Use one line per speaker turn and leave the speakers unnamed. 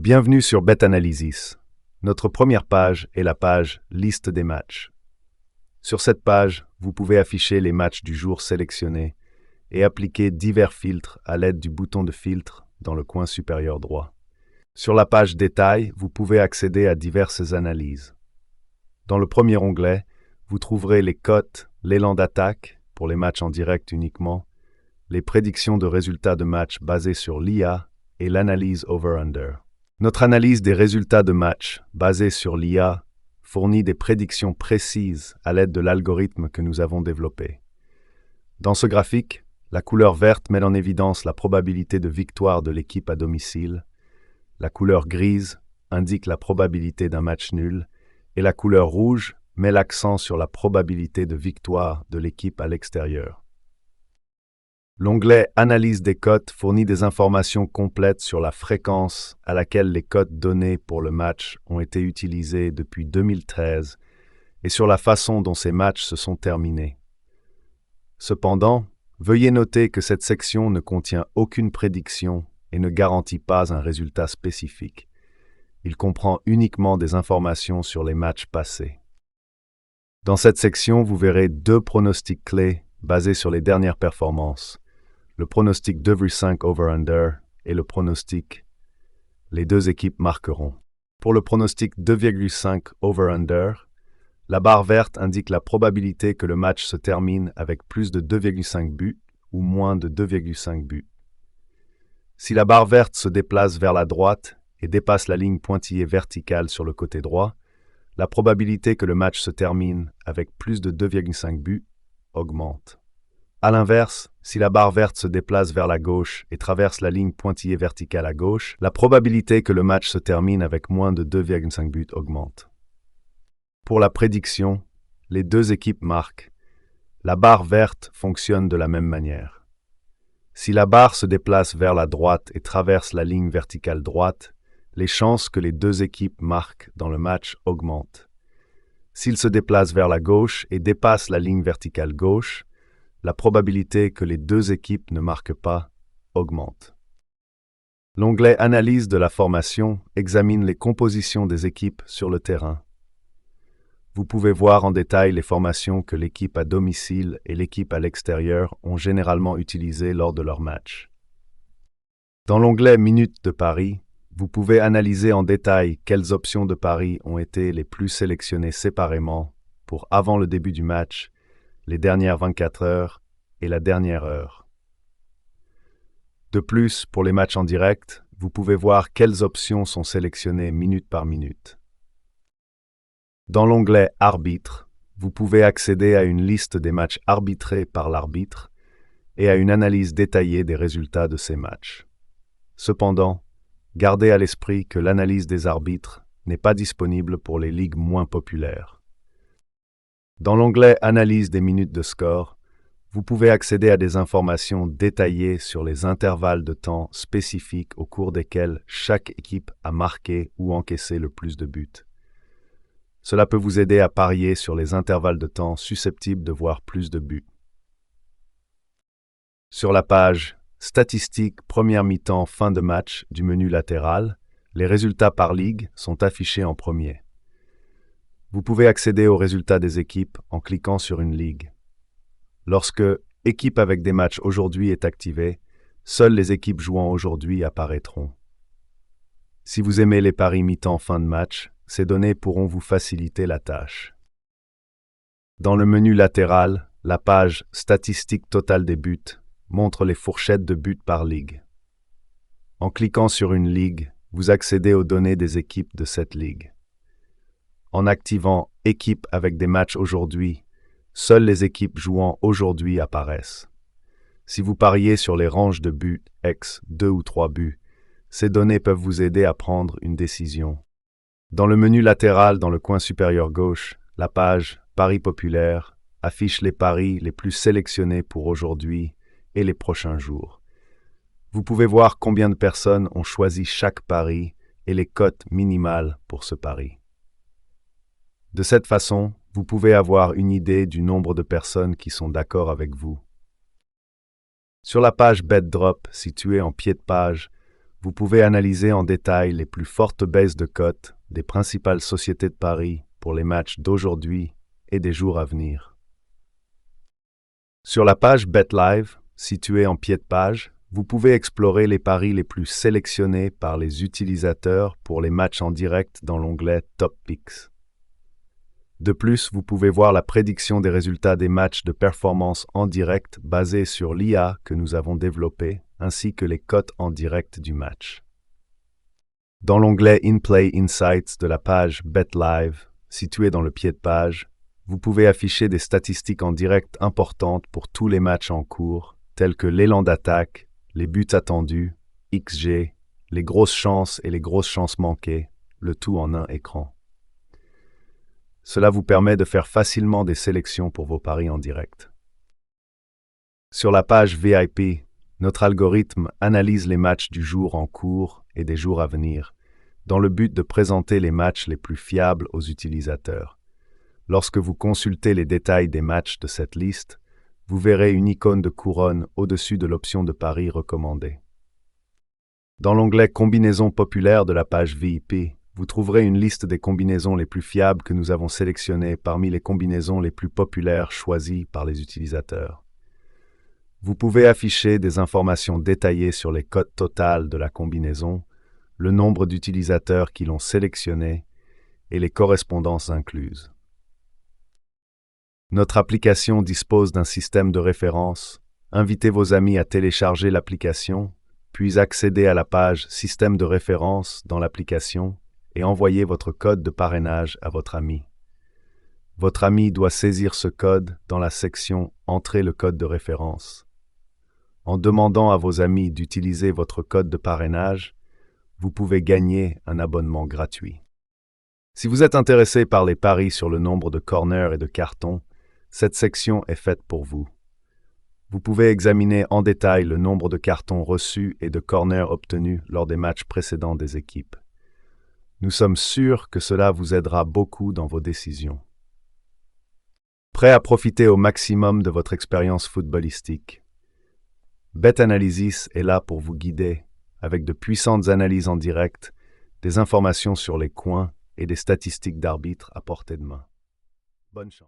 Bienvenue sur BetAnalysis. Notre première page est la page Liste des matchs. Sur cette page, vous pouvez afficher les matchs du jour sélectionnés et appliquer divers filtres à l'aide du bouton de filtre dans le coin supérieur droit. Sur la page Détails, vous pouvez accéder à diverses analyses. Dans le premier onglet, vous trouverez les cotes, l'élan d'attaque pour les matchs en direct uniquement, les prédictions de résultats de matchs basées sur l'IA et l'analyse over-under. Notre analyse des résultats de matchs basée sur l'IA fournit des prédictions précises à l'aide de l'algorithme que nous avons développé. Dans ce graphique, la couleur verte met en évidence la probabilité de victoire de l'équipe à domicile, la couleur grise indique la probabilité d'un match nul et la couleur rouge met l'accent sur la probabilité de victoire de l'équipe à l'extérieur. L'onglet Analyse des cotes fournit des informations complètes sur la fréquence à laquelle les cotes données pour le match ont été utilisées depuis 2013 et sur la façon dont ces matchs se sont terminés. Cependant, veuillez noter que cette section ne contient aucune prédiction et ne garantit pas un résultat spécifique. Il comprend uniquement des informations sur les matchs passés. Dans cette section, vous verrez deux pronostics clés basés sur les dernières performances. Le pronostic 2,5 over-under et le pronostic « Les deux équipes marqueront ». Pour le pronostic 2,5 over-under, la barre verte indique la probabilité que le match se termine avec plus de 2,5 buts ou moins de 2,5 buts. Si la barre verte se déplace vers la droite et dépasse la ligne pointillée verticale sur le côté droit, la probabilité que le match se termine avec plus de 2,5 buts augmente. A l'inverse, si la barre verte se déplace vers la gauche et traverse la ligne pointillée verticale à gauche, la probabilité que le match se termine avec moins de 2,5 buts augmente. Pour la prédiction, les deux équipes marquent. La barre verte fonctionne de la même manière. Si la barre se déplace vers la droite et traverse la ligne verticale droite, les chances que les deux équipes marquent dans le match augmentent. S'il se déplace vers la gauche et dépasse la ligne verticale gauche, la probabilité que les deux équipes ne marquent pas augmente. L'onglet Analyse de la formation examine les compositions des équipes sur le terrain. Vous pouvez voir en détail les formations que l'équipe à domicile et l'équipe à l'extérieur ont généralement utilisées lors de leur match. Dans l'onglet Minutes de paris, vous pouvez analyser en détail quelles options de paris ont été les plus sélectionnées séparément pour avant le début du match, les dernières 24 heures et la dernière heure. De plus, pour les matchs en direct, vous pouvez voir quelles options sont sélectionnées minute par minute. Dans l'onglet Arbitre, vous pouvez accéder à une liste des matchs arbitrés par l'arbitre et à une analyse détaillée des résultats de ces matchs. Cependant, gardez à l'esprit que l'analyse des arbitres n'est pas disponible pour les ligues moins populaires. Dans l'onglet Analyse des minutes de score, vous pouvez accéder à des informations détaillées sur les intervalles de temps spécifiques au cours desquels chaque équipe a marqué ou encaissé le plus de buts. Cela peut vous aider à parier sur les intervalles de temps susceptibles de voir plus de buts. Sur la page Statistiques première mi-temps fin de match du menu latéral, les résultats par ligue sont affichés en premier. Vous pouvez accéder aux résultats des équipes en cliquant sur une ligue. Lorsque « Équipe avec des matchs aujourd'hui » est activé, seules les équipes jouant aujourd'hui apparaîtront. Si vous aimez les paris mi-temps fin de match, ces données pourront vous faciliter la tâche. Dans le menu latéral, la page « Statistiques totales des buts » montre les fourchettes de buts par ligue. En cliquant sur une ligue, vous accédez aux données des équipes de cette ligue. En activant « Équipe avec des matchs aujourd'hui », seules les équipes jouant aujourd'hui apparaissent. Si vous pariez sur les ranges de buts, X, 2 ou 3 buts, ces données peuvent vous aider à prendre une décision. Dans le menu latéral dans le coin supérieur gauche, la page « Paris populaires » affiche les paris les plus sélectionnés pour aujourd'hui et les prochains jours. Vous pouvez voir combien de personnes ont choisi chaque pari et les cotes minimales pour ce pari. De cette façon, vous pouvez avoir une idée du nombre de personnes qui sont d'accord avec vous. Sur la page Bet Drop, située en pied de page, vous pouvez analyser en détail les plus fortes baisses de cotes des principales sociétés de paris pour les matchs d'aujourd'hui et des jours à venir. Sur la page BetLive, située en pied de page, vous pouvez explorer les paris les plus sélectionnés par les utilisateurs pour les matchs en direct dans l'onglet Top Picks. De plus, vous pouvez voir la prédiction des résultats des matchs de performance en direct basés sur l'IA que nous avons développée, ainsi que les cotes en direct du match. Dans l'onglet In-Play Insights de la page BetLive, située dans le pied de page, vous pouvez afficher des statistiques en direct importantes pour tous les matchs en cours, tels que l'élan d'attaque, les buts attendus, XG, les grosses chances et les grosses chances manquées, le tout en un écran. Cela vous permet de faire facilement des sélections pour vos paris en direct. Sur la page VIP, notre algorithme analyse les matchs du jour en cours et des jours à venir, dans le but de présenter les matchs les plus fiables aux utilisateurs. Lorsque vous consultez les détails des matchs de cette liste, vous verrez une icône de couronne au-dessus de l'option de pari recommandée. Dans l'onglet Combinaisons populaires de la page VIP, vous trouverez une liste des combinaisons les plus fiables que nous avons sélectionnées parmi les combinaisons les plus populaires choisies par les utilisateurs. Vous pouvez afficher des informations détaillées sur les cotes totales de la combinaison, le nombre d'utilisateurs qui l'ont sélectionnée et les correspondances incluses. Notre application dispose d'un système de référence. Invitez vos amis à télécharger l'application, puis accéder à la page Système de référence dans l'application et envoyer votre code de parrainage à votre ami. Votre ami doit saisir ce code dans la section « Entrez le code de référence ». En demandant à vos amis d'utiliser votre code de parrainage, vous pouvez gagner un abonnement gratuit. Si vous êtes intéressé par les paris sur le nombre de corners et de cartons, cette section est faite pour vous. Vous pouvez examiner en détail le nombre de cartons reçus et de corners obtenus lors des matchs précédents des équipes. Nous sommes sûrs que cela vous aidera beaucoup dans vos décisions. Prêt à profiter au maximum de votre expérience footballistique? BetAnalysis est là pour vous guider, avec de puissantes analyses en direct, des informations sur les coins et des statistiques d'arbitres à portée de main. Bonne chance.